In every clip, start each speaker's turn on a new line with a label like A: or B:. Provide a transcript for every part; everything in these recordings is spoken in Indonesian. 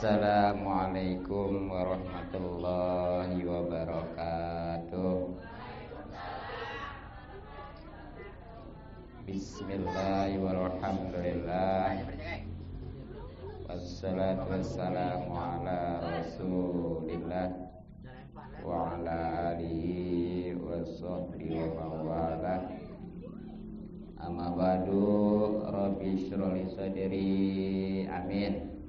A: Assalamualaikum warahmatullahi wabarakatuh. Bismillahirrahmanirrahim. Wassalatu wassalamu ala Rasulillah wa ala alihi wa sahbihi wa wala. Amma ba'du, rabbi shrah li sadri, amin,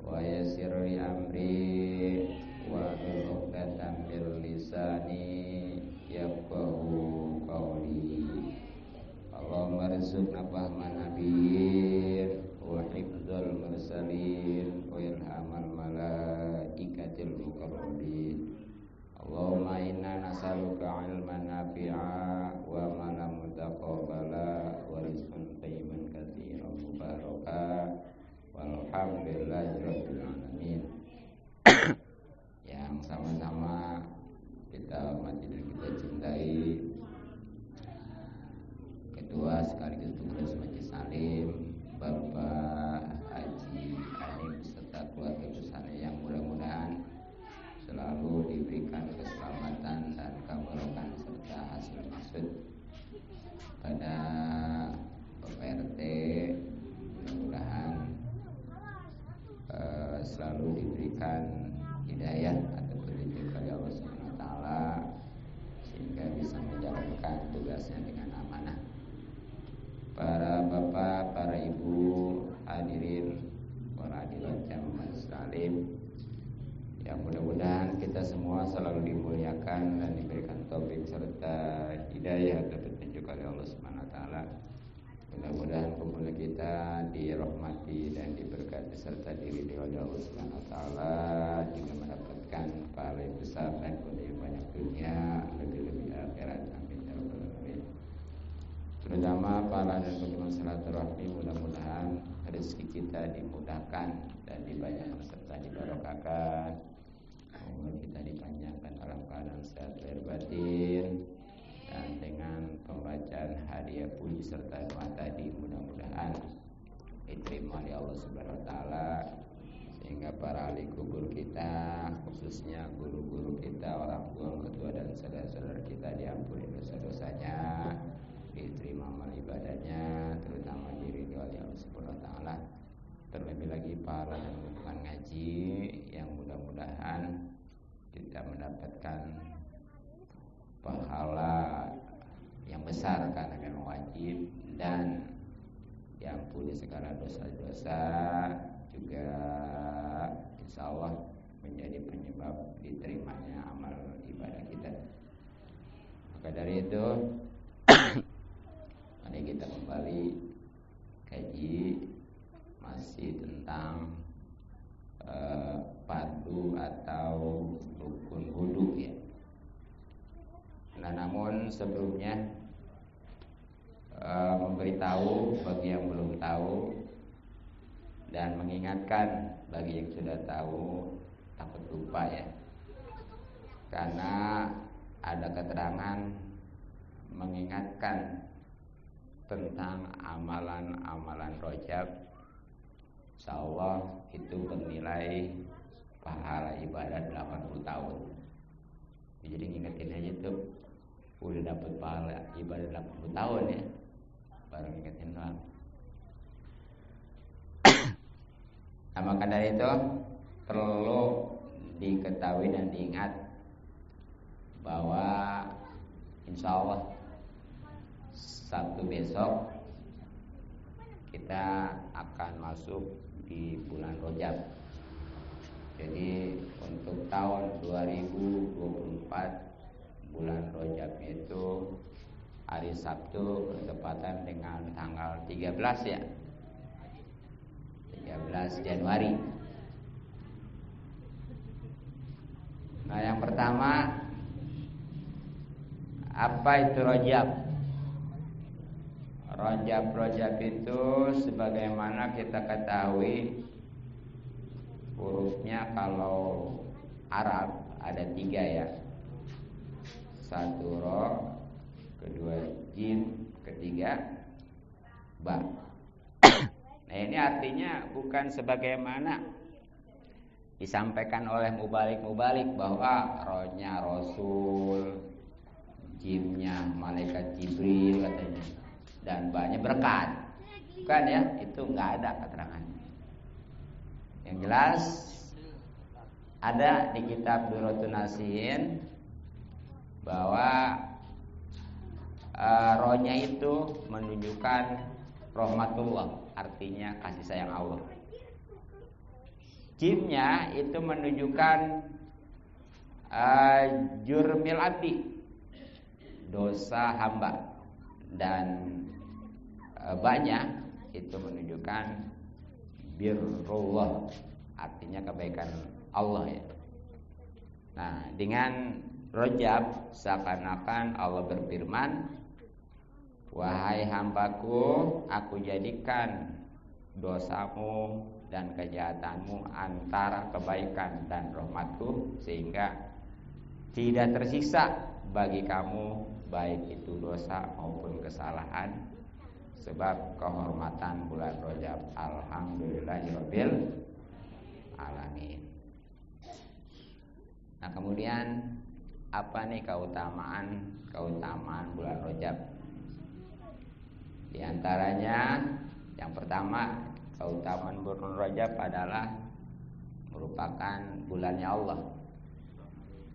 A: wa yassir li amri wa hlul 'uqdatam min lisani yafqahu qawli. Allahumma rzuqna fahman nabiyyin wa hifdzal mursalin wa ilhamal malaikatil muqarrabin. Allahumma inna nas'aluka ilman nafi'a wa amalan mutaqabbala wa rizqan thayyiban katsiran mubaraka walhamdulillahi rabbil alamin. Yang sama-sama kita hormati dan kita cintai Ketua sekaligus Pengurus Majelis Salim Bapak Haji Anim beserta keluarga besarnya yang mudah-mudahan selalu diberikan keselamatan dan keberkahan serta hasil maksud. Pada Bapak RT mudah-mudahan selalu diberikan hidayah atau petunjuk oleh Allah Subhanahu wa taala sehingga bisa menjalankan tugasnya dengan amanah. Para bapak, para ibu, hadirin, para hadirat jamaah salim, yang mudah-mudahan kita semua selalu dimuliakan dan diberikan taufik serta hidayah atau petunjuk oleh Allah Subhanahu wa taala. Mudah-mudahan kumpulan kita dirahmati dan diberkati serta diridhoi oleh Allah Subhanahu wa taala, juga mendapatkan pahala yang besar dan lebih banyak dunia, lebih-lebih akhirat. Amin ya rabbal alamin. Terutama pahala dan bagaimana silaturahmi, mudah-mudahan rezeki kita dimudahkan dan dibanyakan serta dibarokahkan. Umur kita dipanjangkan dalam keadaan sehat lahir batin, dan dengan pembacaan hadiah puji serta doa tadi mudah-mudahan diterima oleh Allah Subhanahu wa taala, sehingga para ahli kubur kita, khususnya guru-guru kita, orang tua, ketua dan saudara-saudara kita diampuni dosa-dosanya, diterima amal ibadahnya, terutama diridhoi oleh Allah Subhanahu wa taala. Terlebih lagi para dan rombongan ngaji yang mudah-mudahan kita mendapatkan pahala yang besar karena memang wajib dan diampuni segala dosa-dosa, juga insya Allah menjadi penyebab diterimanya amal ibadah kita. Maka dari itu mari kita kembali kaji masih tentang fardu atau rukun wudu ya. Nah, namun sebelumnya memberitahu bagi yang belum tahu dan mengingatkan bagi yang sudah tahu, takut lupa ya. Karena ada keterangan mengingatkan tentang amalan-amalan Rajab, insyaallah itu bernilai pahala ibadah 80 tahun. Jadi ngingetin aja tuh, udah dapat pahala ibadah 80 tahun ya, baru ngingetin doang. Nah, maka dari itu perlu diketahui dan diingat bahwa insya Allah Sabtu besok kita akan masuk di bulan Rajab. Jadi untuk tahun 2024 bulan Rajab itu hari Sabtu bertepatan dengan tanggal 13 ya, 13 Januari. Nah, yang pertama, apa itu Rajab? Rajab itu sebagaimana kita ketahui hurufnya kalau Arab ada 3 ya. 1 ro, kedua jim, ketiga ba. Nah, ini artinya bukan sebagaimana disampaikan oleh mubalik bahwa rohnya Rasul, jimnya malaikat Jibril katanya, dan banyak berkat. Bukan ya, itu nggak ada keterangan. Yang jelas ada di kitab Durratun Nasihin bahwa rohnya itu menunjukkan rahmatullah, artinya kasih sayang Allah. Jimnya itu menunjukkan jurmil abdi, dosa hamba, dan banyak itu menunjukkan birrullah, artinya kebaikan Allah ya. Nah, dengan Rajab seakan-akan Allah berfirman, wahai hambaku, aku jadikan dosamu dan kejahatanmu antara kebaikan dan rahmatku, sehingga tidak tersisa bagi kamu baik itu dosa maupun kesalahan, sebab kehormatan bulan Rajab. Alhamdulillahirabbil alamin. Nah, kemudian apa nih keutamaan bulan Rajab? Di antaranya yang pertama, keutamaan bulan Rajab adalah merupakan bulannya Allah.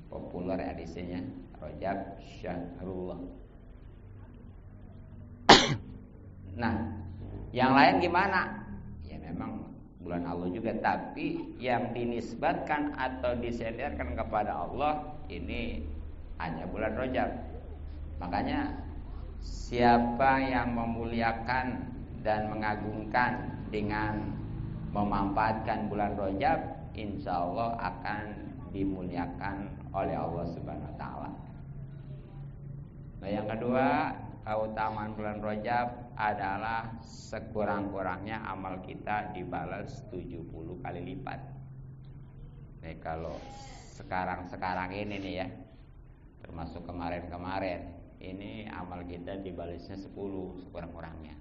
A: Populer edisinya Rajab Syahrullah. Nah, yang lain gimana? Ya memang bulan Allah juga, tapi yang dinisbatkan atau disenderkan kepada Allah ini hanya bulan Rajab. Makanya siapa yang memuliakan dan mengagungkan dengan memanfaatkan bulan Rajab, insya Allah akan dimuliakan oleh Allah Subhanahu wa taala. Nah, yang kedua, keutamaan bulan Rajab adalah sekurang-kurangnya amal kita dibalas 70 kali lipat. Nih kalau sekarang ini nih ya, termasuk kemarin ini amal kita dibalasnya 10 sekurang-kurangnya.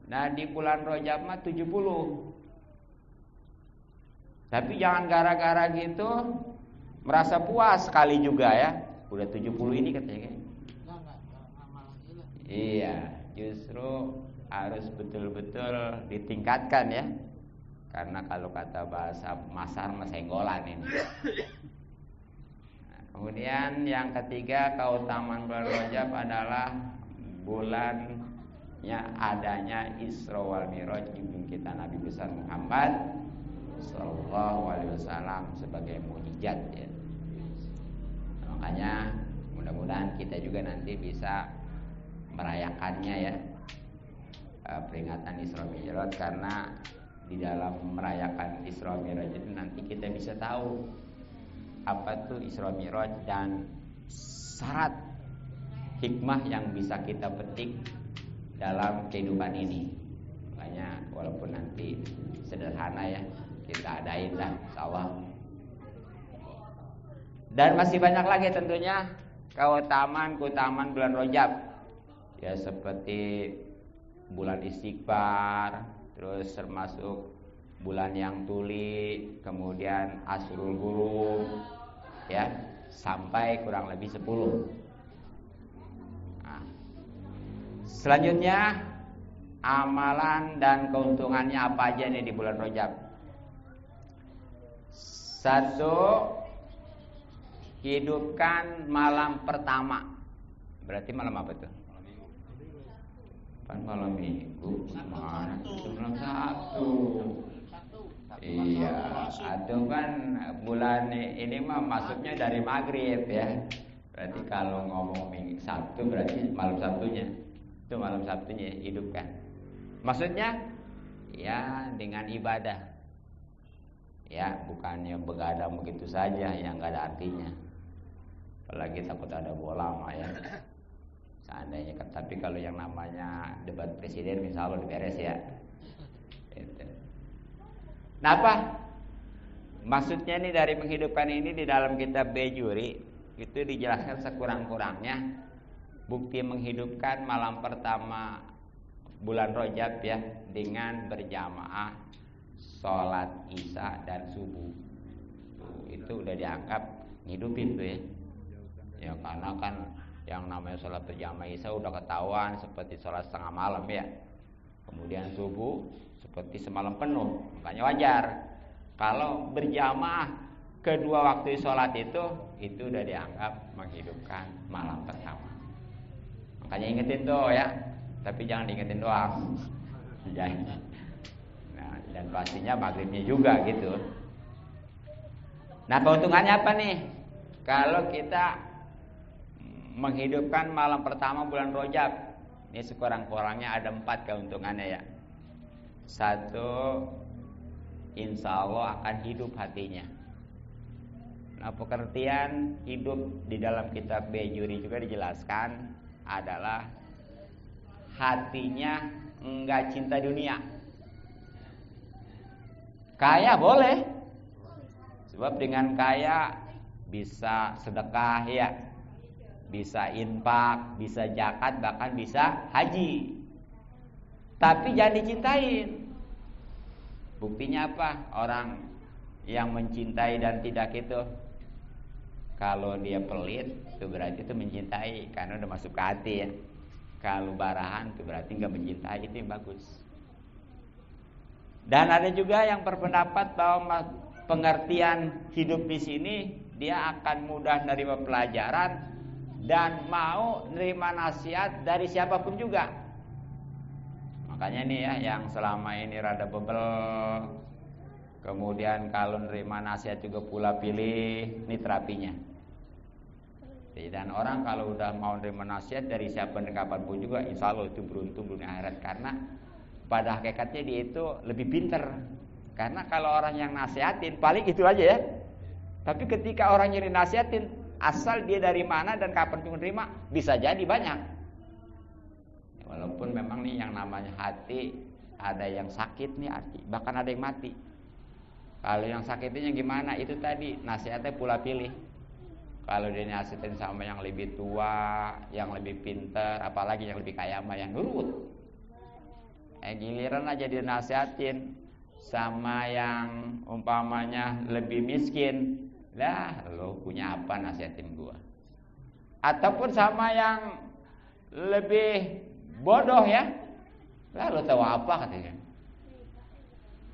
A: Nah, di bulan Rajab mah 70. Tapi jangan gara-gara gitu merasa puas sekali juga ya. Udah 70 ini katanya. Iya, justru harus betul-betul ditingkatkan ya. Karena kalau kata bahasa Masar mah senggolan ini. Nah, kemudian yang ketiga, keutamaan bulan Rajab adalah bulannya adanya Isra wal Mi'raj ibu kita Nabi besar Muhammad sallallahu alaihi wasallam sebagai mukjizat ya. Nah, makanya mudah-mudahan kita juga nanti bisa merayakannya ya, peringatan Isra Mi'raj, karena di dalam merayakan Isra Mi'raj itu nanti kita bisa tahu apa tuh Isra Mi'raj dan syarat hikmah yang bisa kita petik dalam kehidupan ini. Makanya walaupun nanti sederhana ya, kita adain lah insyaallah. Dan masih banyak lagi tentunya keutamaan bulan Rajab. Ya seperti bulan istighfar, terus termasuk bulan yang tuli, kemudian Asrul Hurum ya, sampai kurang lebih 10. Nah, selanjutnya amalan dan keuntungannya apa aja nih di bulan Rajab? 1, hidupkan malam pertama. Berarti malam apa tuh? Kan malam Minggu, mana itu malam Sabtu. Iya, atau kan bulan ini mah masuknya dari maghrib ya. Berarti kalau ngomong Sabtu berarti malam Sabtunya. Itu malam Sabtunya hidupkan. Maksudnya ya dengan ibadah. Ya, bukannya begadang begitu saja yang gak ada artinya. Apalagi takut ada bola mah ya. Seandainya kan, tapi kalau yang namanya debat presiden misalnya diberes ya. Gitu. Nah, apa? Maksudnya nih dari menghidupkan ini di dalam kitab Bejuri itu dijelaskan sekurang-kurangnya bukti menghidupkan malam pertama bulan Rajab ya dengan berjamaah sholat isya dan subuh. Itu udah dianggap ngidupin tuh ya. Ya karena kan yang namanya sholat berjamaah isya udah ketahuan seperti sholat setengah malam ya. Kemudian subuh seperti semalam penuh, makanya wajar kalau berjamaah kedua waktu sholat itu udah dianggap menghidupkan malam pertama. Makanya ingetin tuh ya, tapi jangan diingetin doang. Nah, dan pastinya maghribnya juga gitu. Nah, keuntungannya apa nih? Kalau kita menghidupkan malam pertama bulan Rajab, ini sekurang-kurangnya ada 4 keuntungannya ya. 1, insya Allah akan hidup hatinya. Nah, pengertian hidup di dalam kitab Bejuri juga dijelaskan adalah hatinya enggak cinta dunia. Kaya boleh, sebab dengan kaya bisa sedekah ya, bisa infak, bisa zakat, bahkan bisa haji. Tapi jangan dicintain. Buktinya apa? Orang yang mencintai dan tidak itu, kalau dia pelit itu berarti itu mencintai karena udah masuk ke hati ya. Kalau barahan itu berarti nggak mencintai, itu yang bagus. Dan ada juga yang berpendapat bahwa pengertian hidup di sini dia akan mudah menerima pelajaran dan mau nerima nasihat dari siapapun juga. Makanya nih ya, yang selama ini rada bebel, kemudian kalau nerima nasihat juga pula pilih, ini terapinya. Dan orang kalau udah mau nerima nasihat dari siapa dan kapanpun juga, insya Allah itu beruntung dunia akhirat. Karena pada hakikatnya dia itu lebih pinter. Karena kalau orang yang nasihatin paling itu aja ya. Tapi ketika orang yang dinasihatin, asal dia dari mana dan kapan pun menerima, bisa jadi banyak. Walaupun memang nih yang namanya hati, ada yang sakit nih hati, bahkan ada yang mati. Kalau yang sakitnya gimana? Itu tadi nasihatnya pula pilih. Kalau dia nasihatin sama yang lebih tua, yang lebih pinter, apalagi yang lebih kaya mah yang nurut. Giliran aja dia nasihatin sama yang umpamanya lebih miskin, lah lo punya apa nasihatin gua? Ataupun sama yang lebih bodoh ya, lah lo tahu apa katanya?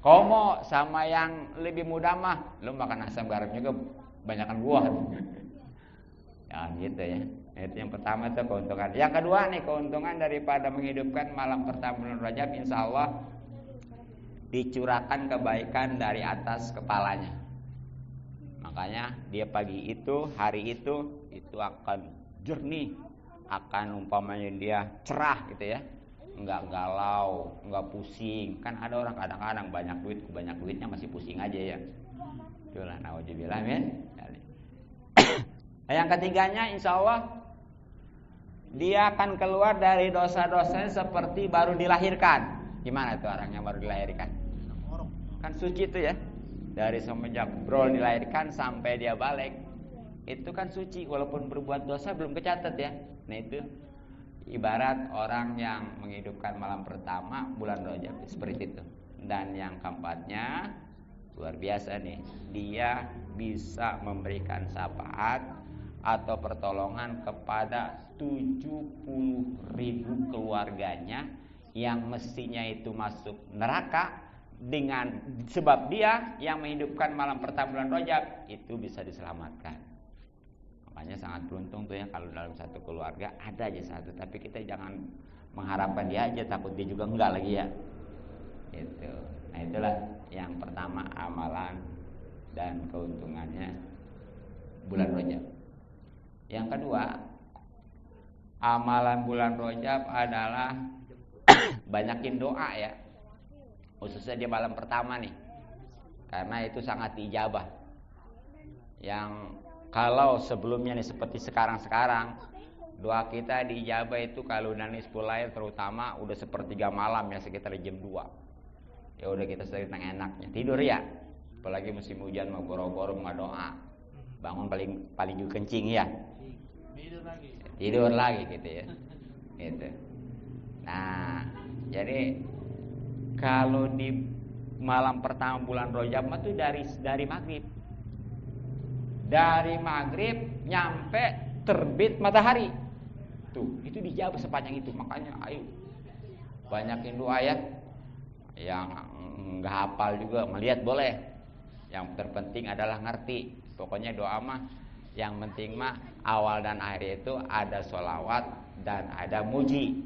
A: Komo sama yang lebih muda mah, lo makan asam garam juga banyakan gua. Ya gitu ya. Itu yang pertama itu keuntungan. Yang kedua nih keuntungan daripada menghidupkan malam pertama bulan Rajab, insya Allah dicurahkan kebaikan dari atas kepalanya. Makanya dia pagi itu, hari itu akan jernih, akan umpamanya dia cerah gitu ya, enggak galau, enggak pusing. Kan ada orang kadang-kadang banyak duitnya masih pusing aja ya. Itulah naudzubillah ya. Yang ketiganya insya Allah dia akan keluar dari dosa-dosanya seperti baru dilahirkan. Gimana tuh orang yang baru dilahirkan? Kan suci itu ya. Dari semenjak brol dilahirkan sampai dia balik, itu kan suci walaupun berbuat dosa belum kecatat ya. Nah itu ibarat orang yang menghidupkan malam pertama bulan Rajab seperti itu. Dan yang keempatnya luar biasa nih, dia bisa memberikan syafaat atau pertolongan kepada 70.000 keluarganya yang mestinya itu masuk neraka, dengan sebab dia yang menghidupkan malam pertama bulan Rajab itu bisa diselamatkan. Makanya sangat beruntung tuh ya kalau dalam satu keluarga ada aja satu. Tapi kita jangan mengharapkan dia aja, takut dia juga enggak lagi ya. Itu. Nah itulah yang pertama amalan dan keuntungannya bulan Rajab. Yang kedua, amalan bulan Rajab adalah banyakin doa ya, khususnya di malam pertama nih, karena itu sangat diijabah. Yang kalau sebelumnya nih seperti sekarang doa kita diijabah itu kalau udah nisful lail terutama udah sepertiga malam ya, sekitar jam 2. Ya udah kita sedang enaknya tidur ya, apalagi musim hujan mau boro-boro mau doa, bangun paling juga kencing ya, tidur lagi gitu ya gitu. Nah jadi kalau di malam pertama bulan Rajab itu dari maghrib. Dari maghrib nyampe terbit matahari. Tuh, itu dijawab sepanjang itu. Makanya ayo banyakin doa ya. Yang nggak hafal juga melihat boleh. Yang terpenting adalah ngerti. Pokoknya doa mah yang penting mah awal dan akhir itu ada sholawat dan ada muji.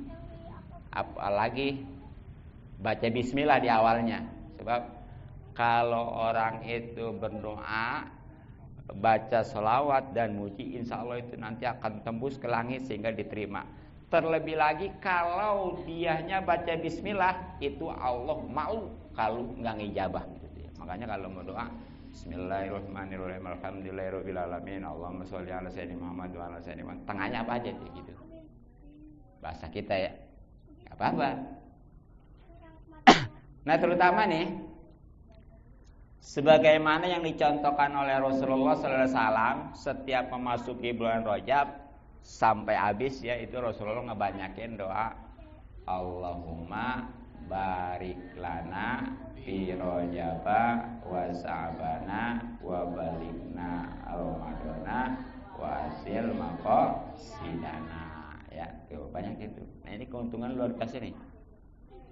A: Apalagi baca bismillah di awalnya. Sebab kalau orang itu berdoa baca sholawat dan muji, insya Allah itu nanti akan tembus ke langit sehingga diterima. Terlebih lagi kalau dianya baca bismillah, itu Allah mau kalau nggak ngijabah gitu ya. Makanya kalau mau doa Bismillahirrahmanirrahim, alhamdulillahirabbil alamin, Allahumma sholli ala sayyidina Muhammad wa ala sayyidina Muhammad. Tengahnya apa aja gitu. Bahasa kita ya. Enggak apa-apa. Nah, terutama nih sebagaimana yang dicontohkan oleh Rasulullah sallallahu alaihi wasallam setiap memasuki bulan Rajab sampai habis ya, itu Rasulullah ngebanyakin doa Allahumma barik lana fi Rajaba wa Sa'bana wa balikna Ramadana wa asil maqasidana ya, tuh banyak itu. Nah, ini keuntungan luar biasa nih.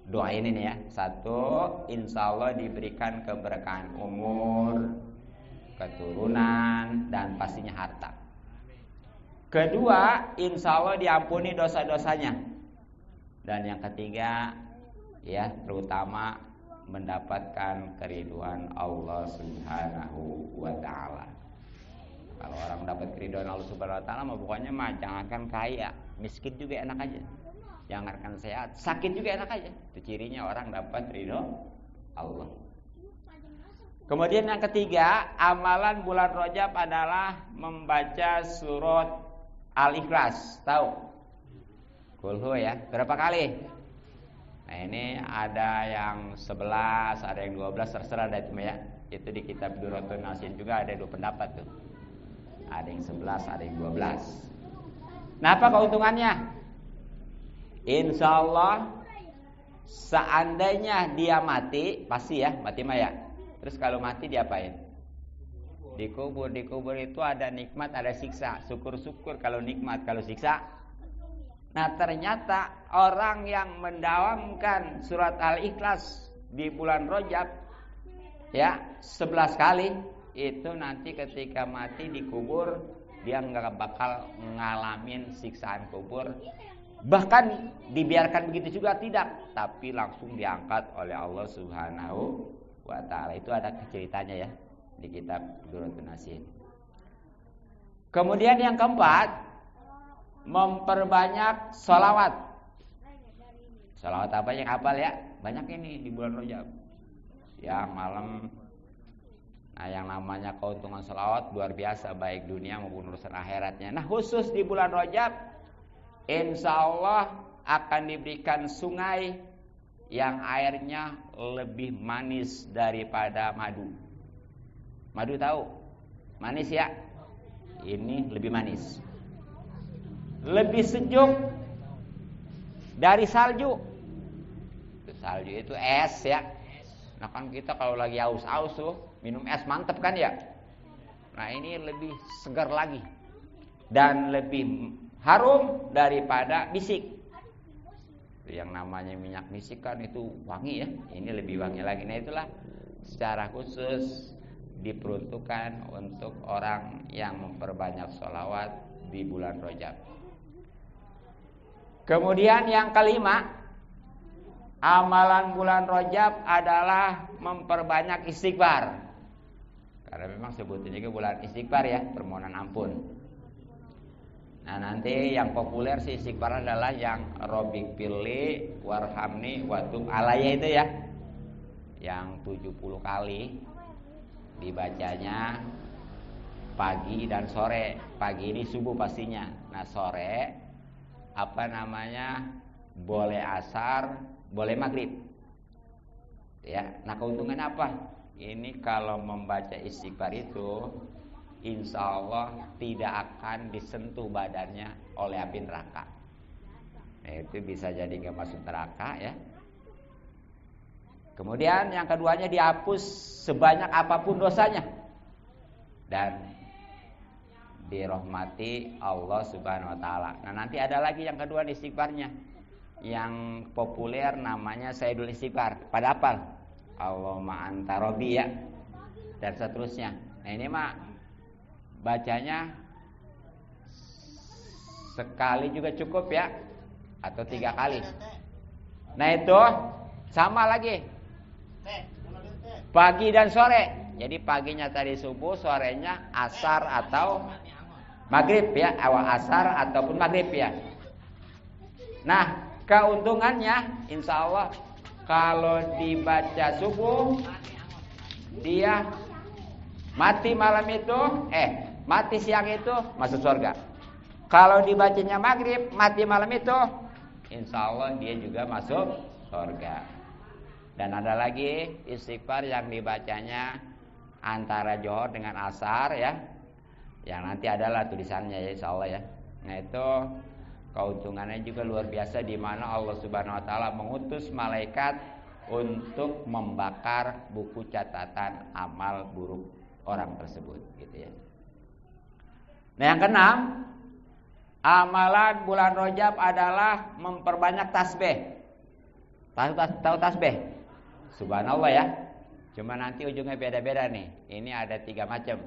A: Doa ini nih ya. Satu, insya Allah diberikan keberkahan umur, keturunan, dan pastinya harta. Kedua, insya Allah diampuni dosa-dosanya. Dan yang ketiga, ya terutama mendapatkan keriduan Allah Subhanahu wa Ta'ala. Kalau orang dapat keriduan Allah Subhanahu wa Ta'ala, pokoknya mah jangankan kaya, miskin juga enak aja. Jangankan sehat, sakit juga enak aja. Itu cirinya orang dapat ridho Allah. Kemudian yang ketiga, amalan bulan Rajab adalah membaca surat Al-Ikhlas. Tahu? Kulhu ya. Berapa kali? Nah, ini ada yang 11, ada yang 12, terserah ada itu ya. Itu di kitab Durratun Nasin juga ada dua pendapat tuh. Ada yang 11, ada yang 12. Nah, apa keuntungannya? Insya Allah seandainya dia mati, pasti ya mati mah ya. Terus kalau mati diapain? Dikubur. Dikubur itu ada nikmat, ada siksa. Syukur-syukur kalau nikmat, kalau siksa. Nah, ternyata orang yang mendawamkan surat Al-Ikhlas di bulan Rajab ya 11 kali, itu nanti ketika mati dikubur dia nggak bakal ngalamin siksaan kubur. Bahkan dibiarkan begitu juga tidak, tapi langsung diangkat oleh Allah Subhanahu wa Ta'ala. Itu ada ceritanya ya di kitab Durratun Nasin. Kemudian yang keempat, memperbanyak sholawat. Sholawat apa yang hafal ya? Banyak ini di bulan Rajab. Ya malam. Nah, yang namanya keuntungan sholawat luar biasa, baik dunia maupun urusan akhiratnya. Nah, khusus di bulan Rajab, insya Allah akan diberikan sungai yang airnya lebih manis daripada madu. Madu tahu? Manis ya? Ini lebih manis. Lebih sejuk dari salju. Salju itu es ya. Nah kan kita kalau lagi aus-aus tuh minum es mantep kan ya. Nah ini lebih segar lagi dan lebih harum daripada misik. Yang namanya minyak misik kan itu wangi ya. Ini lebih wangi lagi. Nah itulah secara khusus diperuntukkan untuk orang yang memperbanyak sholawat di bulan Rajab. Kemudian yang kelima, amalan bulan Rajab adalah memperbanyak istighfar. Karena memang sebutnya juga bulan istighfar ya, permohonan ampun. Nah nanti yang populer sih istighfar adalah yang Robbik Firli Warhamni Watub Alaya itu ya, yang 70 kali dibacanya pagi dan sore. Pagi ini subuh pastinya. Nah sore apa namanya, boleh asar, boleh maghrib ya. Nah keuntungan apa? Ini kalau membaca istighfar itu insya Allah tidak akan disentuh badannya oleh api neraka. Nah, itu bisa jadi gak masuk neraka ya. Kemudian yang keduanya dihapus sebanyak apapun dosanya. Dan dirahmati Allah Subhanahu wa taala. Nah, nanti ada lagi yang kedua istighfarnya. Yang populer namanya Sayyidul Istighfar. Pada hafal? Allahumma anta rabbi ya. Dan seterusnya. Nah, ini mah bacanya sekali juga cukup ya, atau 3 kali. Nah, itu sama lagi. Pagi dan sore. Jadi paginya tadi subuh, sorenya asar atau maghrib ya, awal asar ataupun maghrib ya. Nah, keuntungannya insya Allah kalau dibaca subuh dia mati malam itu, mati siang itu masuk surga. Kalau dibacanya maghrib mati malam itu, insya Allah dia juga masuk surga. Dan ada lagi istighfar yang dibacanya antara johor dengan asar ya, yang nanti adalah tulisannya ya insya Allah ya. Nah, itu keuntungannya juga luar biasa, di mana Allah Subhanahu wa taala mengutus malaikat untuk membakar buku catatan amal buruk orang tersebut gitu ya. Nah, yang keenam, amalan bulan Rajab adalah memperbanyak tasbih. Tahu tasbih? Subhanallah ya. Cuma nanti ujungnya beda-beda nih. Ini ada 3 macam.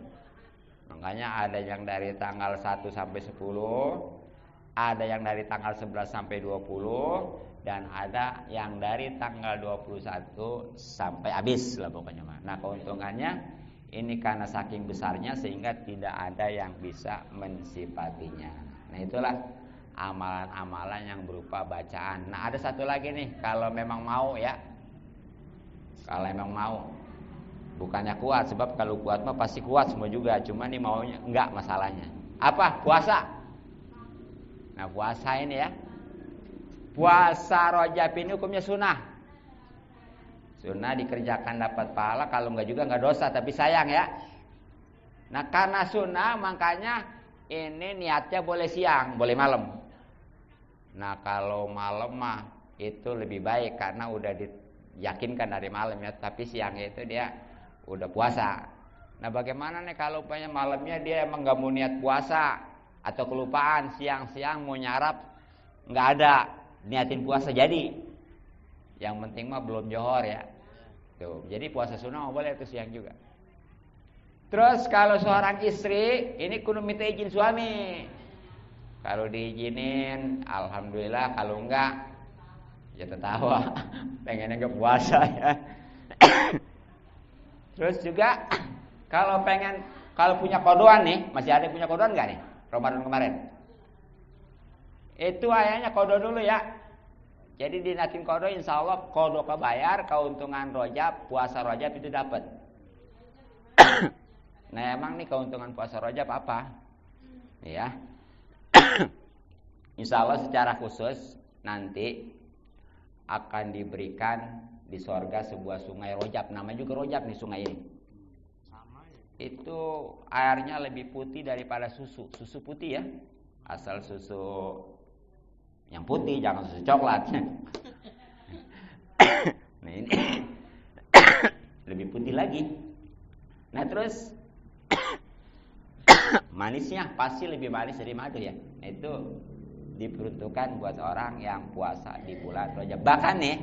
A: Makanya ada yang dari tanggal 1 sampai 10, ada yang dari tanggal 11 sampai 20, dan ada yang dari tanggal 21 sampai habis lah pokoknya. Nah, keuntungannya ini karena saking besarnya sehingga tidak ada yang bisa mensifatinya. Nah, itulah amalan-amalan yang berupa bacaan. Nah, ada satu lagi nih, kalau memang mau ya. Kalau memang mau. Bukannya kuat, sebab kalau kuat mah pasti kuat semua juga. Cuma nih maunya enggak masalahnya. Apa? Puasa. Nah, puasa ini ya. Puasa Rajab ini hukumnya sunnah. Sunnah dikerjakan dapat pahala, kalau enggak juga enggak dosa, tapi sayang ya. Nah, karena sunnah makanya ini niatnya boleh siang, boleh malam. Nah, kalau malam mah itu lebih baik karena udah diyakinkan dari malam ya, tapi siang itu dia udah puasa. Nah, bagaimana nih kalau umpamanya malamnya dia emang enggak mau niat puasa atau kelupaan, siang-siang mau nyarap enggak ada niatin puasa jadi. Yang penting mah belum johor ya. Tuh, jadi puasa sunnah boleh itu siang juga. Terus kalau seorang istri ini kudu minta izin suami. Kalau diizinin alhamdulillah, kalau enggak ya tertawa. Pengennya enggak puasa ya. Terus juga kalau punya kodoan nih, masih ada yang punya kodoan enggak nih? Ramadan kemarin. Itu ayahnya kodo dulu ya. Jadi dinatin kodo, insya Allah kodo kebayar, keuntungan Rajab, puasa Rajab itu dapat. Nah, emang nih keuntungan puasa Rajab apa? Ya. Insya Allah secara khusus nanti akan diberikan di sorga sebuah sungai Rajab. Namanya juga Rajab nih sungai ini. Itu airnya lebih putih daripada susu. Susu putih ya. Asal susu yang putih, jangan susu coklat. Nah, ini lebih putih lagi. Nah, terus manisnya pasti lebih manis dari madu ya. Nah, itu diperuntukkan buat orang yang puasa di bulan Rajab. Bahkan nih,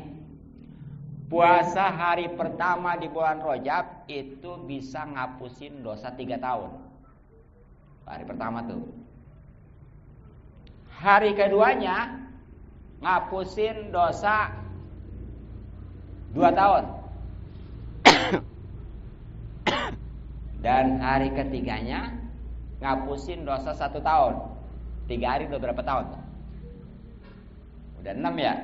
A: puasa hari pertama di bulan Rajab itu bisa ngapusin dosa 3 tahun. Hari pertama tuh. Hari keduanya ngapusin dosa 2 tahun. Dan hari ketiganya ngapusin dosa 1 tahun. 3 hari udah berapa tahun? Udah 6 ya?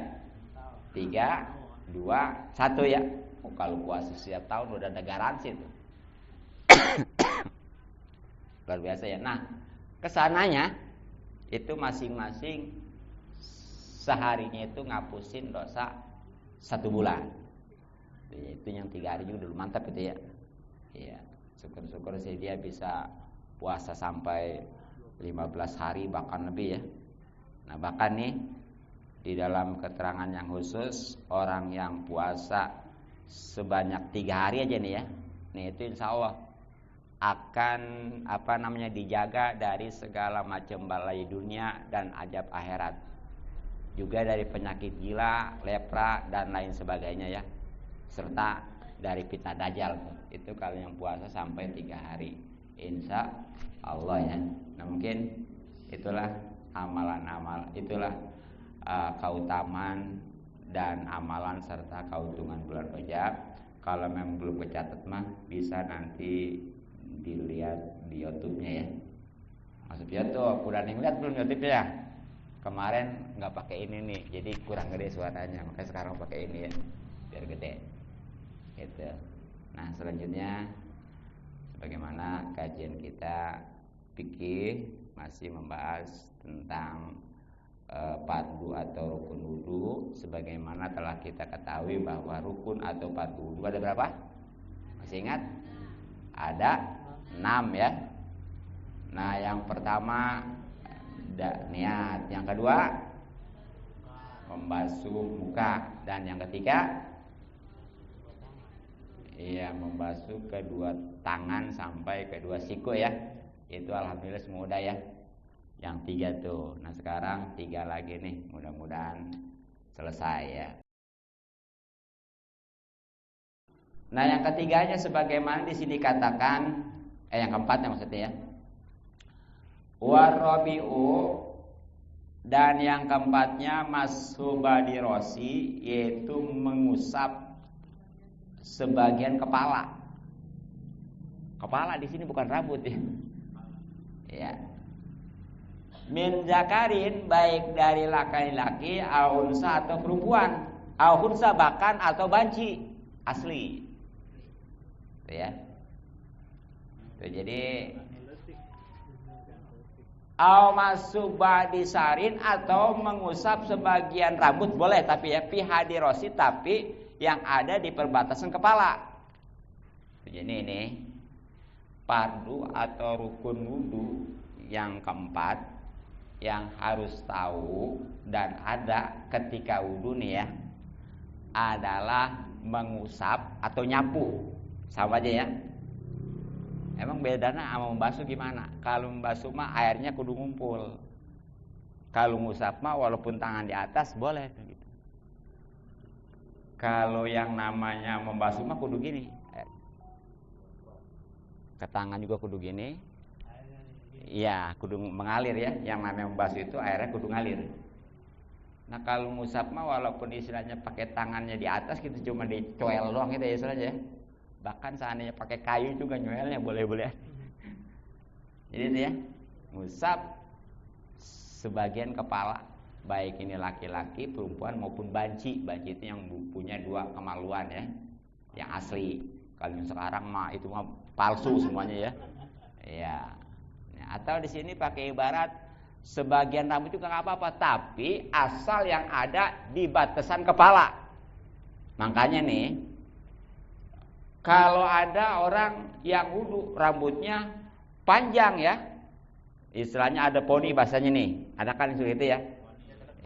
A: 3, 2, 1 ya. Oh, kalau puasa setiap tahun udah ada garansi tuh. Luar biasa ya. Nah, kesananya itu masing-masing seharinya itu ngapusin dosa 1 bulan. Itu yang 3 hari juga dulu mantap itu ya. Iya, syukur-syukur sih dia bisa puasa sampai 15 hari bahkan lebih ya. Nah, bahkan nih di dalam keterangan yang khusus, orang yang puasa sebanyak 3 hari aja nih ya. Nih itu insya Allah akan dijaga dari segala macam balai dunia dan ajab akhirat. Juga dari penyakit gila, lepra dan lain sebagainya ya. Serta dari fitnah dajjal. Itu kalau yang puasa sampai 3 hari. Insya Allah ya. Nah mungkin itulah amalan-amal, itulah keutamaan dan amalan serta keuntungan bulan Rajab. Kalau memang belum kecatat mah bisa nanti dilihat di YouTube-nya ya. Maksudnya tuh udah ngeliat belum YouTube ya? Kemarin nggak pakai ini nih, jadi kurang gede suaranya, makanya sekarang pakai ini ya, biar gede. Gitu. Nah selanjutnya, bagaimana kajian kita fikih masih membahas tentang fardu atau rukun wudu. Sebagaimana telah kita ketahui bahwa rukun atau fardu wudu ada berapa? Masih ingat? Ada 6 ya. Nah yang pertama niat, yang kedua membasuh muka, dan yang ketiga membasuh kedua tangan sampai kedua siku ya. Itu alhamdulillah semua udah ya. Yang 3 tuh. Nah sekarang 3 lagi nih, mudah-mudahan selesai ya. Nah yang ketiganya sebagaimana di sini katakan, yang keempatnya maksudnya ya. Warabi'u, dan yang keempatnya masubadirosi, yaitu mengusap sebagian kepala. Kepala di sini bukan rambut ya. Ya. Min zakarin, baik dari laki-laki, aunsa atau perempuan, aunsa bahkan atau banci asli. Tuh ya. Tuh, jadi au masubadisarin, atau mengusap sebagian rambut boleh, tapi ya pihadirosi, tapi yang ada di perbatasan kepala. Tuh, jadi ini fardu atau rukun wudu yang keempat yang harus tahu dan ada ketika wudu nih ya, adalah mengusap atau nyapu. Sama aja ya. Emang bedanya sama membasuh gimana? Kalau membasuh mah airnya kudu ngumpul. Kalau ngusap mah walaupun tangan di atas boleh gitu. Kalau yang namanya membasuh mah kudu gini. Ke tangan juga kudu gini. Iya, kudu mengalir ya. Yang namanya membasuh itu airnya kudu ngalir. Nah kalau ngusap mah walaupun istilahnya pakai tangannya di atas gitu, cuma dicoel doang gitu ya istilahnya ya. Bahkan seandainya pakai kayu juga nyoelnya boleh-boleh. Jadi itu ya, ngusap sebagian kepala, baik ini laki-laki, perempuan maupun banci. Banci itu yang punya 2 kemaluan ya, yang asli. Kalau yang sekarang mah itu mah palsu semuanya ya. Iya. Atau di sini pakai ibarat sebagian rambut juga nggak apa-apa, tapi asal yang ada di batasan kepala. Makanya nih, kalau ada orang yang wudu rambutnya panjang ya, istilahnya ada poni bahasanya nih, ada kan seperti itu ya?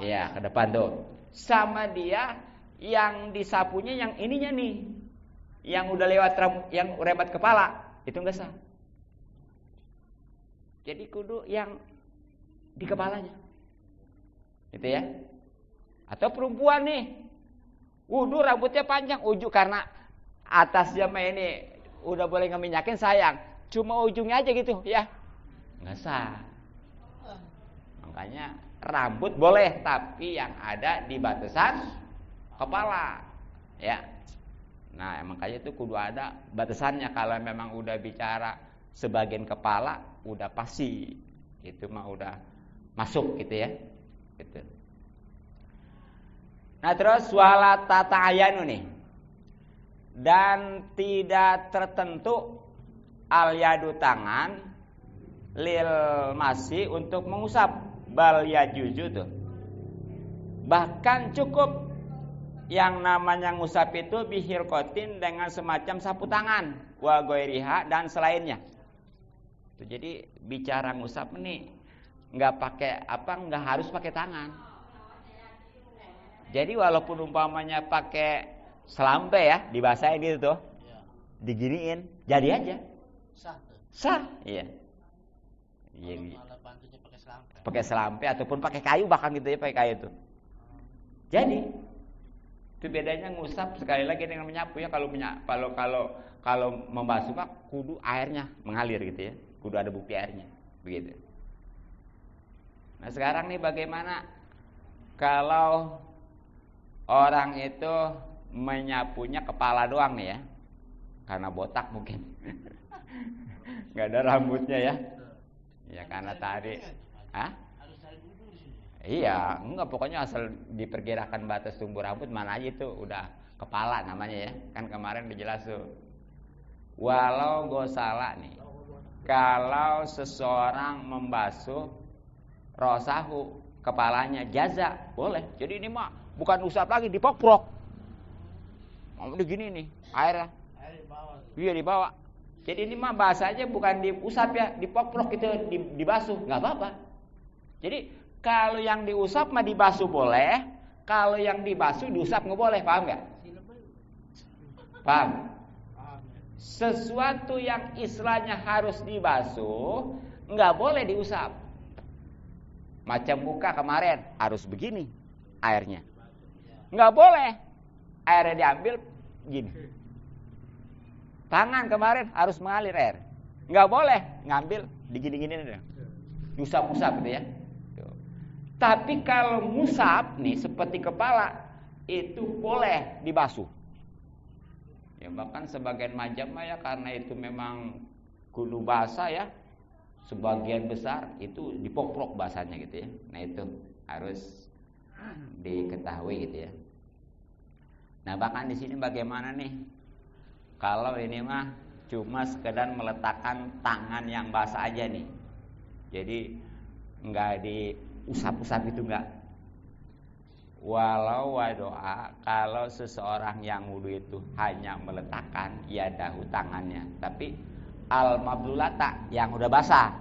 A: Iya, ke depan tuh. Sama dia yang disapunya yang ininya nih, yang udah lewat yang rebat kepala, itu nggak sah. Jadi kudu yang di kepalanya, gitu ya. Atau perempuan nih, wudu rambutnya panjang, ujung karena atasnya mah ini udah boleh ngeminyakin sayang, cuma ujungnya aja gitu ya, nggak sah. Makanya rambut boleh, tapi yang ada di batasan kepala, ya. Nah makanya itu kudu ada batasannya. Kalau memang udah bicara sebagian kepala, udah pasti itu mah udah masuk gitu ya, gitu. Nah terus walat tata'ayanu nih, dan tidak tertentu al yadu tangan lil masih untuk mengusap, bal yajuzu tuh. Bahkan cukup yang namanya ngusap itu bihirkotin dengan semacam sapu tangan, wa goiriha dan selainnya. Jadi bicara ngusap nih nggak pakai nggak harus pakai tangan. Jadi walaupun umpamanya pakai selampe ya, dibasahin gitu tuh. Iya. Diginiin, jadi aja. Sah tuh. Sah, iya. Jadi pakai selampe ataupun pakai kayu bahkan gitu ya, pakai kayu tuh. Jadi itu bedanya ngusap sekali lagi dengan menyapu ya. Kalau membasuh mah kudu airnya mengalir gitu ya. Kudu ada bukti airnya, begitu. Nah, sekarang nih bagaimana kalau orang itu menyapunya kepala doang nih ya. Karena botak mungkin. Enggak ada rambutnya ya. Ya karena tadi iya, enggak, pokoknya asal diperkirakan batas tumbuh rambut mana aja itu udah kepala namanya ya. Kan kemarin dijelas tuh. Walau gosala nih. Kalau seseorang membasuh rosahu kepalanya jaza, boleh. Jadi ini mah bukan usap lagi, dipoprok. Mau begini nih, air dibawa. Iya dibawa. Jadi ini mah bahasanya bukan diusap ya, dipoprok itu dibasuh, enggak apa-apa. Jadi kalau yang diusap mah dibasuh boleh, kalau yang dibasuh diusap nggak boleh, paham nggak? Paham? Sesuatu yang istilahnya harus dibasuh nggak boleh diusap. Macam muka kemarin harus begini airnya, nggak boleh airnya diambil gini. Tangan kemarin harus mengalir air, nggak boleh ngambil digini-gini, diusap-usap gitu ya. Tapi kalau musab nih seperti kepala itu boleh dibasuh. Ya bahkan sebagian mazhab ya karena itu memang kudu basah ya. Sebagian besar itu dipoprok basahnya gitu ya. Nah itu harus diketahui gitu ya. Nah bahkan di sini bagaimana nih? Kalau ini mah cuma sekedar meletakkan tangan yang basah aja nih. Jadi enggak usap-usap itu enggak. Walau wadoa, kalau seseorang yang wudu itu hanya meletakkan yadahu tangannya, tapi al mablulata yang udah basah.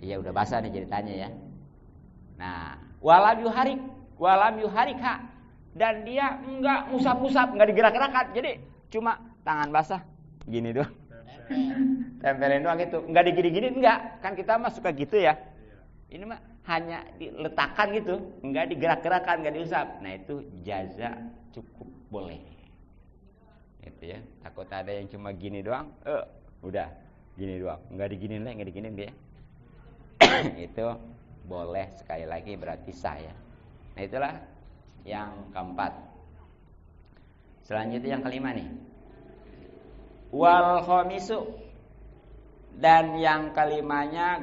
A: Iya udah basah nih ceritanya ya. Nah, walam yuharika dan dia enggak usap-usap, enggak digerak-gerakan. Jadi cuma tangan basah gini doang. Tempelin doang gitu, enggak digini-gini enggak. Kan kita mah suka gitu ya. Ini mah hanya diletakkan gitu, enggak digerak-gerakan, enggak diusap. Nah itu jaza cukup boleh. Itu ya. Takut ada yang cuma gini doang, udah gini doang, enggak diginiin lah, enggak diginiin dia. Itu boleh sekali lagi berarti sah ya. Nah itulah yang keempat. Selanjutnya yang kelima nih. Wal khamisu, dan yang kelimanya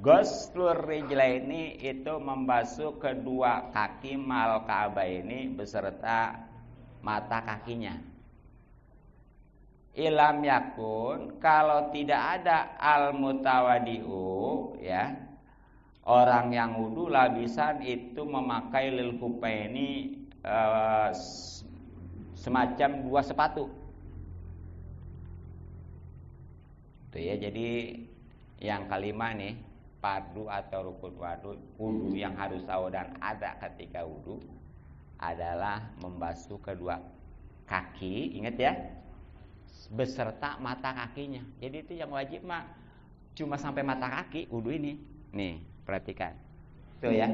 A: Ghuslur rijlaini, itu membasuh kedua kaki mal ka'bah ini beserta mata kakinya. Ilam yakun, kalau tidak ada al mutawadiu ya, orang yang wudu labisan itu memakai lil hupaini semacam dua sepatu. Tuh ya, jadi yang kelima nih, fardu atau rukun wudu yang harus tahu dan ada ketika wudu adalah membasuh kedua kaki, ingat ya, beserta mata kakinya. Jadi itu yang wajib mah cuma sampai mata kaki wudu ini. Nih, perhatikan. Tuh ya.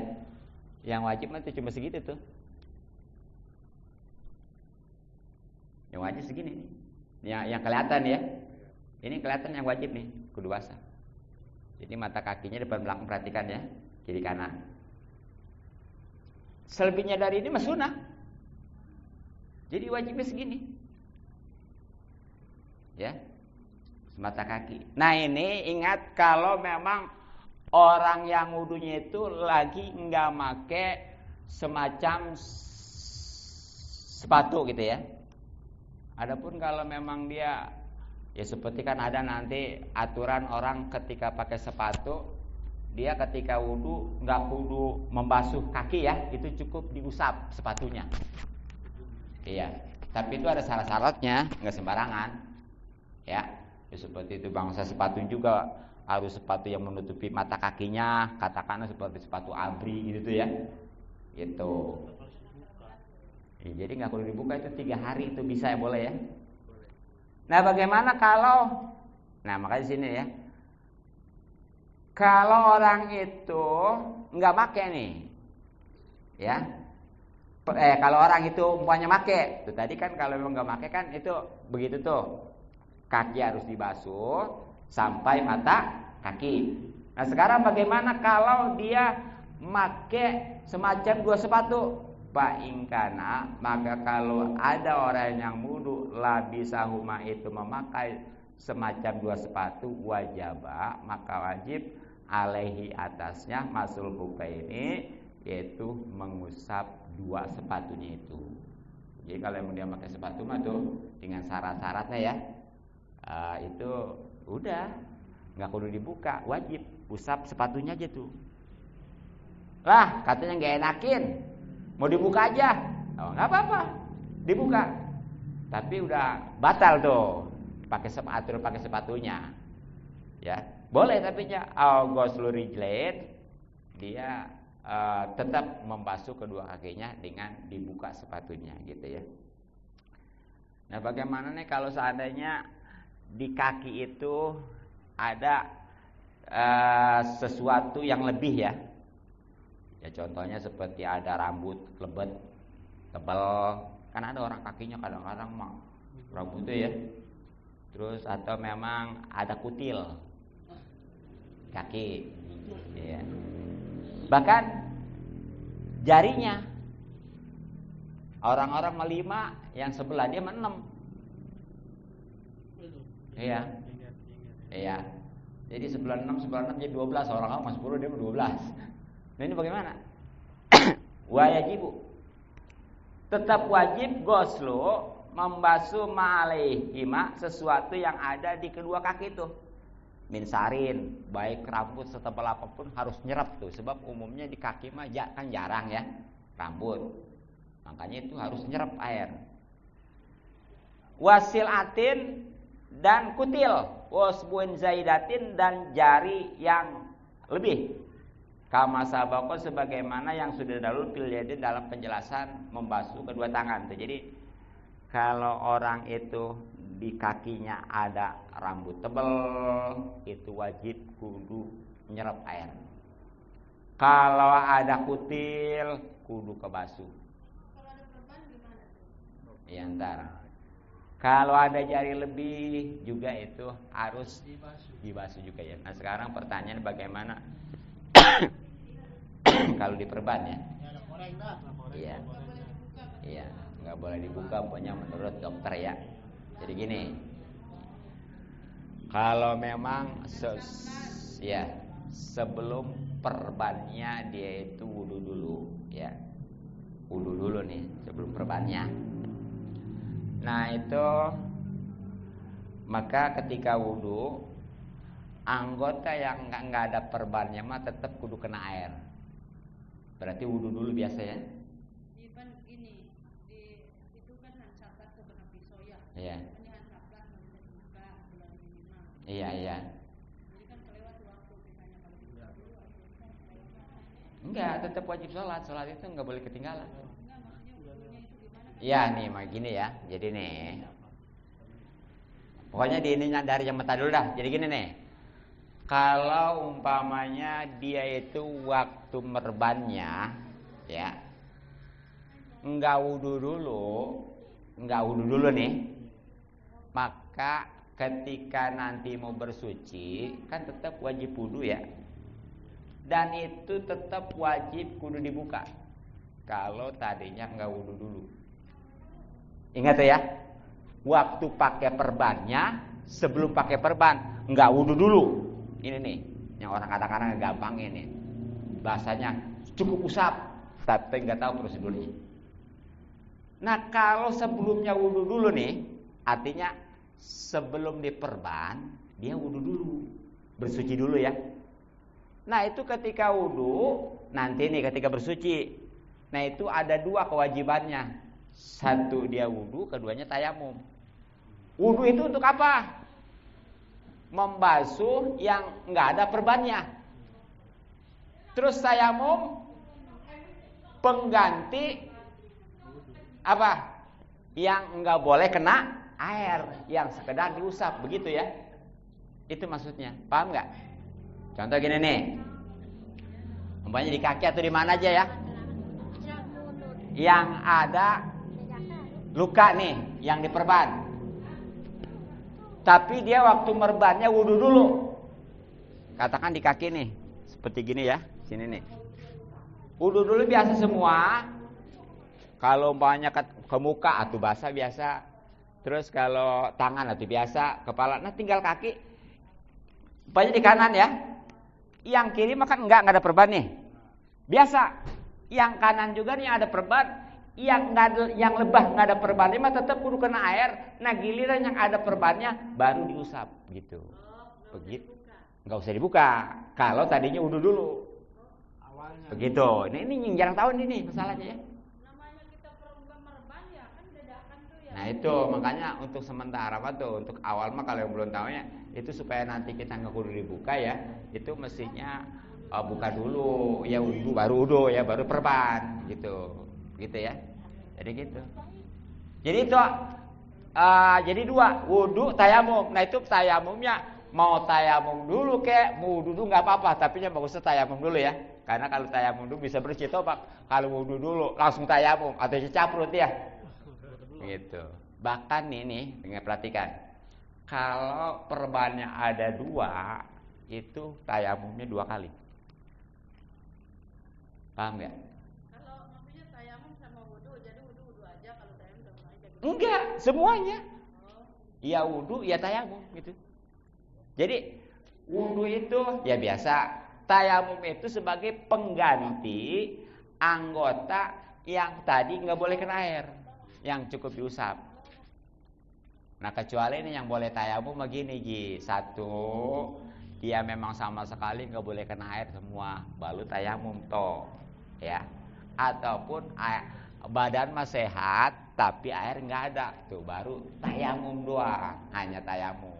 A: Yang wajib mah cuma segitu tuh. Yang wajib segini nih. Yang kelihatan ya. Ini kelihatan yang wajib nih, kudu basah. Jadi mata kakinya depan belakang, perhatikan ya, kiri kanan. Selebihnya dari ini mah sunnah. Jadi wajibnya segini. Ya. Mata kaki. Nah, ini ingat kalau memang orang yang wudunya itu lagi enggak make semacam sepatu gitu ya. Adapun kalau memang dia ya seperti kan ada nanti aturan orang ketika pakai sepatu, dia ketika wudu nggak kudu membasuh kaki ya, itu cukup diusap sepatunya. Iya, tapi itu ada syarat-syaratnya, nggak sembarangan. Ya seperti itu bangsa sepatu juga harus sepatu yang menutupi mata kakinya, katakanlah seperti sepatu abri gitu ya. Itu. Jadi nggak perlu dibuka itu 3 hari itu bisa ya, boleh ya. Nah bagaimana kalau, nah makanya di sini ya, kalau orang itu nggak make nih, ya, kalau orang itu umpamanya make, tuh tadi kan kalau memang nggak make kan itu begitu tuh, kaki harus dibasuh sampai mata kaki. Nah sekarang bagaimana kalau dia make semacam 2 sepatu? Pak ingkana, maka kalau ada orang yang wudu labisahuma itu memakai semacam 2 sepatu wajaba, maka wajib alaihi atasnya masul hukaini, yaitu mengusap 2 sepatunya itu. Jadi kalau yang dia pakai sepatu mah tuh dengan syarat-syaratnya ya, itu udah nggak perlu dibuka, wajib usap sepatunya aja tuh. Lah katanya nggak enakin, mau dibuka aja, oh nggak apa-apa, dibuka. Tapi udah batal tuh, pakai sepatu, pakai sepatunya, ya boleh tapi ya ghuslu rijlain, dia tetap membasuh kedua kakinya dengan dibuka sepatunya, gitu ya. Nah bagaimana nih kalau seandainya di kaki itu ada sesuatu yang lebih ya? Ya contohnya seperti ada rambut lebat tebal, kan ada orang kakinya kadang-kadang mah rambutnya ya. Terus atau memang ada kutil kaki, ya. Bahkan jarinya, orang-orang melima, yang sebelah dia menenam. Iya, iya. Jadi sebelah 6 jadi 12, orang mas 10 dia 12. Nah ini bagaimana? Wajibu, tetap wajib ghuslu, membasuh ma'alaihima, sesuatu yang ada di kedua kaki itu. Minsarin, baik rambut setebal apapun harus nyerap tuh, sebab umumnya di kaki mah kan jarang ya rambut, makanya itu harus nyerap air. Wasilatin dan kutil, wasbuin zaidatin dan jari yang lebih. Kama sabaqo, sebagaimana yang sudah dahulu fil yadin dalam penjelasan membasuh kedua tangan. Jadi kalau orang itu di kakinya ada rambut tebal, itu wajib kudu nyerap air. Kalau ada kutil, kudu kebasuh.
B: Kalau ada perban gimana tuh?
A: Ya ntar. Kalau ada jari lebih juga itu harus dibasuh juga ya. Nah sekarang pertanyaan bagaimana kalau diperban ya? Iya, iya, nggak boleh dibuka pokoknya menurut dokter ya. Jadi gini, kalau memang sebelum perbannya dia itu wudu dulu ya, wudu dulu nih sebelum perbannya. Nah itu maka ketika wudu, anggota yang nggak ada perbannya mah tetap kudu kena air. Berarti wudu dulu biasa ya?
B: Kan gini, itu kan hansaplat tuh kena pisau ya.
A: Iya.
B: Ini hansaplat nggak bisa dibuka, bulan minimal.
A: Iya iya.
B: Jadi kan kelewat waktu misalnya kalau dibuka dulu atau
A: enggak, tetap wajib sholat. Sholat itu nggak boleh ketinggalan.
B: enggak, maksudnya wudunya itu gimana?
A: Iya nih, gini ya. Jadi nih, pokoknya di ininya dari yang mata dulu dah. Jadi gini nih. Kalau umpamanya dia itu waktu merbannya ya enggak wudu dulu nih, maka ketika nanti mau bersuci kan tetap wajib wudu ya, dan itu tetap wajib kudu dibuka kalau tadinya enggak wudu dulu. Ingat ya, waktu pakai perbannya, sebelum pakai perban enggak wudu dulu. Ini nih, yang orang kadang-kadang gampang ini. Bahasanya cukup usap, tapi nggak tahu prosedurnya. Nah, kalau sebelumnya wudu dulu nih, artinya sebelum diperban, dia wudu dulu, bersuci dulu ya. Nah, itu ketika wudu, nanti nih ketika bersuci. Nah, itu ada 2 kewajibannya. Satu dia wudu, keduanya tayamum. Wudu itu untuk apa? Membasuh yang nggak ada perbannya. Terus tayamum pengganti apa? Yang enggak boleh kena air, yang sekedar diusap, begitu ya? Itu maksudnya. Paham nggak? Contoh gini nih. Umpamanya di kaki atau di mana aja ya? Yang ada luka nih, yang diperban. Tapi dia waktu merbannya wudu dulu. Katakan di kaki nih, seperti gini ya, sini nih. Wudu dulu biasa semua. Kalau umpamanya ke muka atau basah biasa. Terus kalau tangan atau biasa, kepala. Nah tinggal kaki. Umpamanya di kanan ya. Yang kiri makan enggak ada perban nih. Biasa. Yang kanan juga nih ada perban. Yang lebah nggak ada perbannya mah tetap kudu kena air. Nah giliran yang ada perbannya baru diusap gitu. Begitu. Nggak usah dibuka. Kalau tadinya wudu dulu. Begitu. Ini yang jarang tahu ini masalahnya ya.
B: Namanya kita perban ya kan dadakan tuh ya.
A: Nah itu makanya untuk sementara apa tuh untuk awal mah kalau yang belum tahunya itu supaya nanti kita nggak kudu dibuka ya. Itu mestinya buka dulu ya wudu baru wudu ya baru perban gitu. Gitu ya. Jadi gitu. Jadi itu jadi dua, wudu, tayamum. Nah itu tayamumnya mau tayamum dulu kek, mau wudu dulu nggak apa-apa, tapi yang bagusnya tayamum dulu ya. Karena kalau tayamum dulu bisa bersih tobat. Kalau wudu dulu langsung tayamum atau caprut ya. Gitu. Bahkan ini dengar perhatikan. Kalau perbannya ada dua, itu tayamumnya 2 kali. Paham nggak? Enggak, semuanya. Ya wudu, ya tayamum gitu. Jadi wudu itu ya biasa, tayamum itu sebagai pengganti anggota yang tadi nggak boleh kena air, yang cukup diusap. Nah kecuali ini yang boleh tayamum begini Ji. Satu, dia memang sama sekali nggak boleh kena air semua, baru tayamum toh, ya. Ataupun badan mah sehat tapi air nggak ada, tuh baru tayamum doang, hanya tayamum.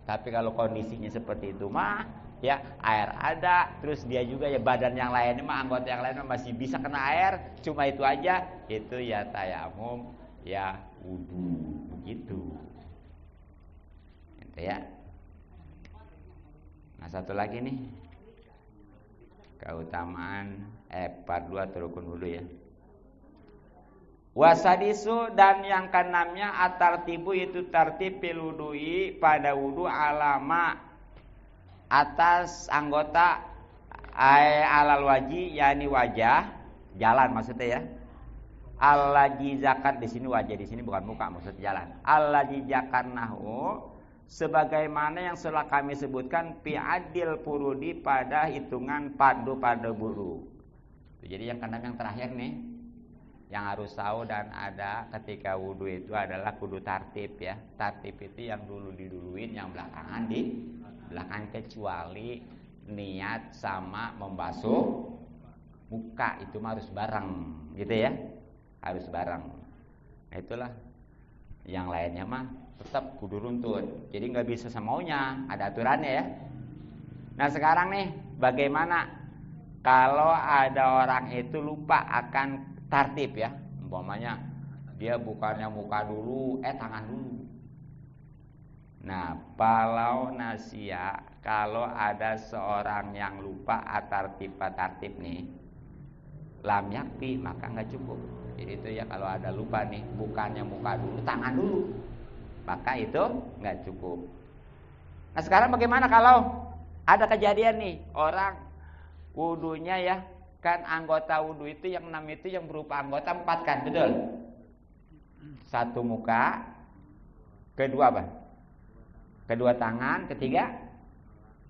A: Tapi kalau kondisinya seperti itu mah ya air ada, terus dia juga ya badan yang lainnya mah anggota yang lainnya masih bisa kena air, cuma itu aja, itu ya tayamum ya wudu begitu. Gitu ya. Nah satu lagi nih keutamaan part 2 atau rukun wudu ya. Wasadisu dan yang keenamnya atartibu itu tartib fil wudu'i pada wudu alama atas anggota alal waji yakni wajah jalan maksudnya ya. Allaji zakat di sini wajah, di sini bukan muka maksudnya jalan. Allaji zakarnahu sebagaimana yang telah kami sebutkan fi adil furudi pada hitungan fardu pada buru. Jadi yang keenam yang terakhir nih. Yang harus tahu dan ada ketika wudu itu adalah kudu tartib ya. Tartib itu yang dulu diduluin, yang belakangan di belakang, kecuali niat sama membasuh muka itu mah harus bareng gitu ya. Harus bareng. Nah itulah. Yang lainnya mah tetap kudu runtun. Jadi nggak bisa semaunya, ada aturannya ya. Nah sekarang nih bagaimana kalau ada orang itu lupa akan tartib ya, umpamanya dia bukannya muka dulu, tangan dulu. Nah, palau nasia, kalau ada seorang yang lupa tartib nih, lam yakfi maka nggak cukup. Jadi itu ya kalau ada lupa nih, bukannya muka dulu, tangan dulu, maka itu nggak cukup. Nah sekarang bagaimana kalau ada kejadian nih orang wudunya ya? Kan anggota wudu itu yang 6 itu yang berupa anggota 4 kan, betul? 1 muka, kedua apa? Kedua tangan, ketiga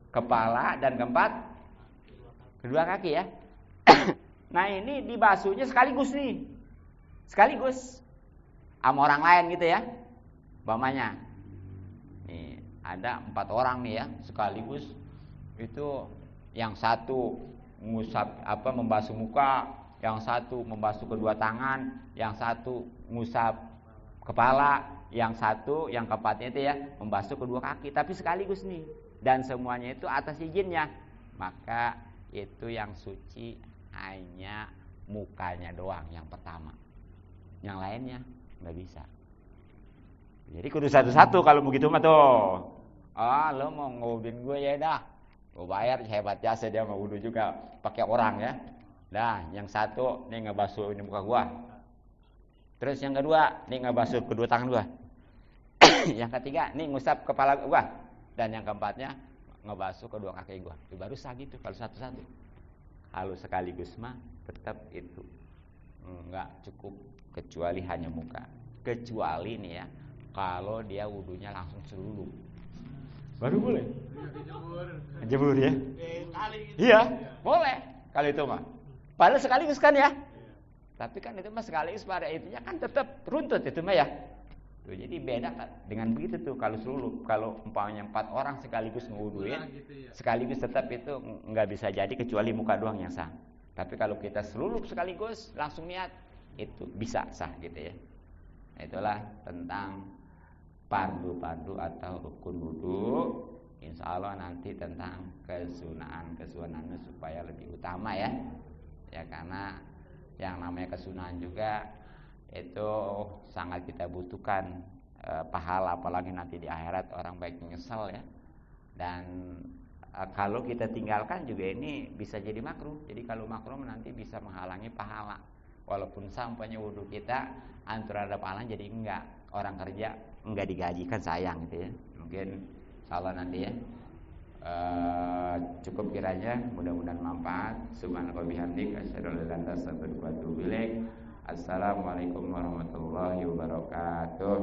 A: kepala, dan keempat kedua kaki ya. Nah ini dibasuhnya sekaligus nih, sekaligus sama orang lain gitu ya. Umpamanya nih ada 4 orang nih ya sekaligus, itu yang satu membasuh muka, yang satu membasuh kedua tangan, yang satu ngusap kepala, yang satu yang keempatnya itu ya membasuh kedua kaki, tapi sekaligus nih, dan semuanya itu atas izinnya. Maka itu yang suci hanya mukanya doang yang pertama.
C: yang lainnya nggak bisa. Jadi kudu satu-satu kalau begitu mah tuh. Lo mau ngewudin gue ya dah, gue bayar hebat jasa dia mau wudu juga pakai orang ya. Dah, yang satu nih ngebasuh ini muka gua. Terus yang kedua nih ngebasuh kedua tangan gua. Yang ketiga nih ngusap kepala gua. Dan yang keempatnya ngebasuh kedua kaki gua. Itu baru sah gitu kalau satu-satu. Kalau sekaligus mah tetap itu enggak cukup, kecuali hanya muka. Kecuali nih ya, kalau dia wudunya langsung seluruh. Baru boleh. Jemur ya? Iya, boleh kalau itu mah. Padahal sekaligus kan ya. Tapi kan itu mah sekaligus pada itunya kan tetap runtut itu mah ya. Tuh, jadi beda kan dengan begitu tuh kalau seluruh. Kalau umpamanya 4 orang sekaligus ngewuduin, sekaligus tetap itu nggak bisa jadi kecuali muka doang yang sah. Tapi kalau kita seluruh sekaligus langsung niat, itu bisa sah gitu ya. Itulah tentang fardu atau rukun wudu. Insya Allah nanti tentang kesunaan-kesunannya supaya lebih utama ya. Ya karena yang namanya kesunahan juga itu sangat kita butuhkan pahala, apalagi nanti di akhirat orang baik menyesal ya. Dan kalau kita tinggalkan juga ini bisa jadi makruh. Jadi kalau makruh nanti bisa menghalangi pahala. Walaupun sampainya wudu kita antara ada pahala jadi enggak. Orang kerja enggak digaji kan sayang gitu ya. Mungkin insyaallah nanti ya. Cukup kiranya, mudah-mudahan manfaat. Subhanallah bihamdik asyhadu an la ilaha illa anta astaghfiruka wa atubu ilaik. Assalamualaikum warahmatullahi wabarakatuh.